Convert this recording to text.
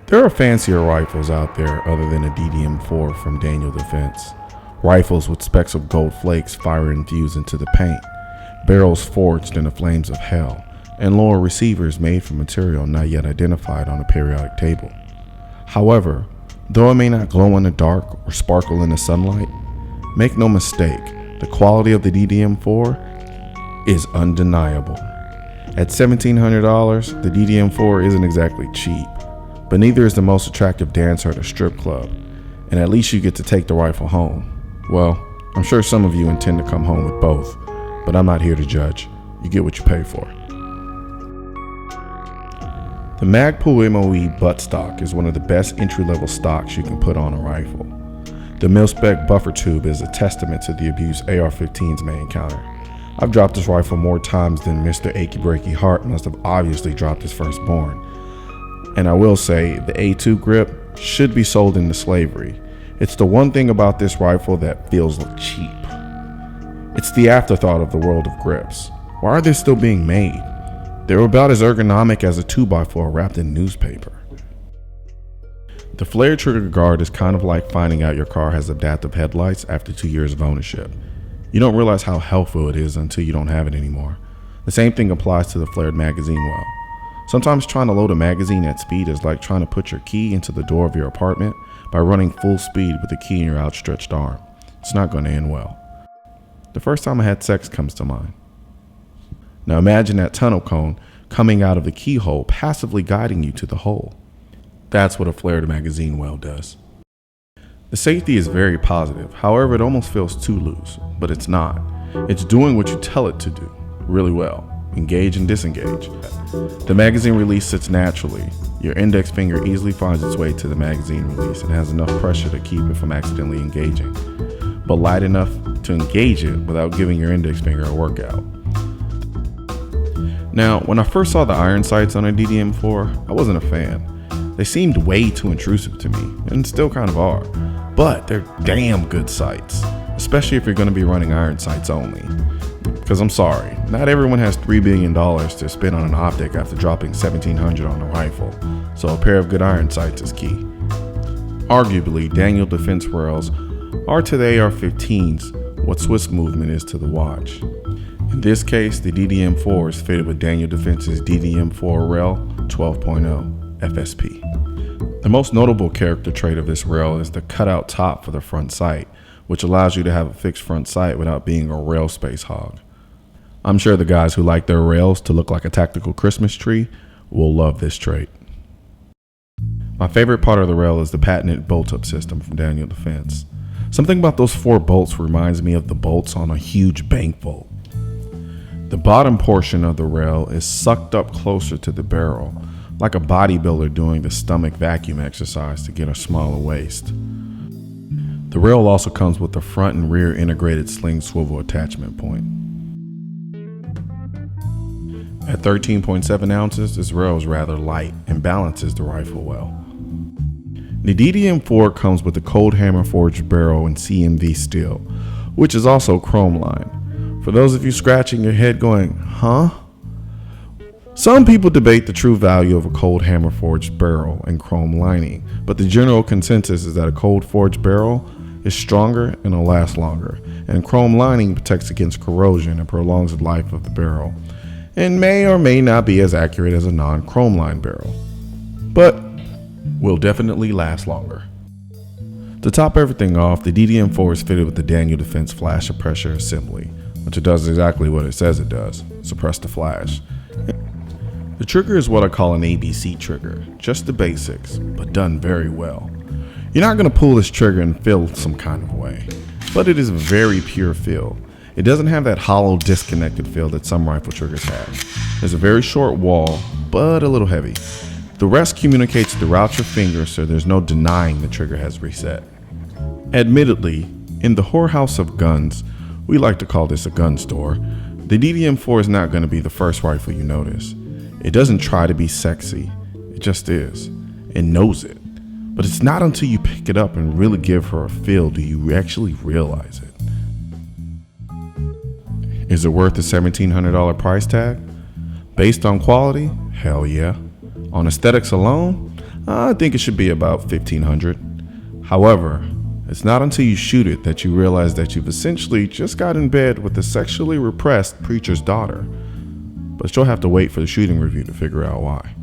There are fancier rifles out there other than a DDM4 from Daniel Defense. Rifles with specks of gold flakes fire infused into the paint, barrels forged in the flames of hell, and lower receivers made from material not yet identified on a periodic table. However, though it may not glow in the dark or sparkle in the sunlight, make no mistake, the quality of the DDM4 is undeniable. At $1,700, the DDM4 isn't exactly cheap, but neither is the most attractive dancer at a strip club, and at least you get to take the rifle home. Well, I'm sure some of you intend to come home with both, but I'm not here to judge. You get what you pay for. The Magpul MOE buttstock is one of the best entry-level stocks you can put on a rifle. The mil-spec buffer tube is a testament to the abuse AR-15s may encounter. I've dropped this rifle more times than Mr. Achy Breaky Heart must have obviously dropped his firstborn. And I will say, the A2 grip should be sold into slavery. It's the one thing about this rifle that feels cheap. It's the afterthought of the world of grips. Why are they still being made? They're about as ergonomic as a 2x4 wrapped in newspaper. The flare trigger guard is kind of like finding out your car has adaptive headlights after 2 years of ownership. You don't realize how helpful it is until you don't have it anymore. The same thing applies to the flared magazine well. Sometimes trying to load a magazine at speed is like trying to put your key into the door of your apartment by running full speed with the key in your outstretched arm. It's not going to end well. The first time I had sex comes to mind. Now imagine that tunnel cone coming out of the keyhole passively guiding you to the hole. That's what a flared magazine well does. The safety is very positive, however it almost feels too loose, but it's not. It's doing what you tell it to do really well. Engage and disengage. The magazine release sits naturally. Your index finger easily finds its way to the magazine release and has enough pressure to keep it from accidentally engaging, but light enough to engage it without giving your index finger a workout. Now, when I first saw the iron sights on a DDM4, I wasn't a fan. They seemed way too intrusive to me, and still kind of are, but they're damn good sights, especially if you're going to be running iron sights only. Because I'm sorry, not everyone has $3 billion to spend on an optic after dropping $1,700 on a rifle, so a pair of good iron sights is key. Arguably, Daniel Defense rails are to the AR-15s what Swiss movement is to the watch. In this case, the DDM4 is fitted with Daniel Defense's DDM4 rail 12.0 FSP. The most notable character trait of this rail is the cutout top for the front sight, which allows you to have a fixed front sight without being a rail space hog. I'm sure the guys who like their rails to look like a tactical Christmas tree will love this trait. My favorite part of the rail is the patented bolt-up system from Daniel Defense. Something about those 4 bolts reminds me of the bolts on a huge bank vault. The bottom portion of the rail is sucked up closer to the barrel, like a bodybuilder doing the stomach vacuum exercise to get a smaller waist. The rail also comes with the front and rear integrated sling swivel attachment point. At 13.7 ounces, this rail is rather light and balances the rifle well. The DDM4 comes with a cold hammer forged barrel in CMV steel, which is also chrome lined. For those of you scratching your head going, huh? Some people debate the true value of a cold hammer forged barrel and chrome lining, but the general consensus is that a cold forged barrel is stronger and will last longer, and chrome lining protects against corrosion and prolongs the life of the barrel, and may or may not be as accurate as a non-chrome lined barrel, but will definitely last longer. To top everything off, the DDM4 is fitted with the Daniel Defense flash suppressor assembly, which it does exactly what it says it does, suppress the flash. The trigger is what I call an ABC trigger, just the basics, but done very well. You're not going to pull this trigger and feel some kind of way, but it is a very pure feel. It doesn't have that hollow, disconnected feel that some rifle triggers have. There's a very short wall, but a little heavy. The rest communicates throughout your fingers, so there's no denying the trigger has reset. Admittedly, in the whorehouse of guns, we like to call this a gun store, the DDM4 is not going to be the first rifle you notice. It doesn't try to be sexy, it just is, and knows it. But it's not until you pick it up and really give her a feel do you actually realize it. Is it worth the $1,700 price tag? Based on quality? Hell yeah. On aesthetics alone? I think it should be about $1,500. However, it's not until you shoot it that you realize that you've essentially just got in bed with the sexually repressed preacher's daughter. But you'll have to wait for the shooting review to figure out why.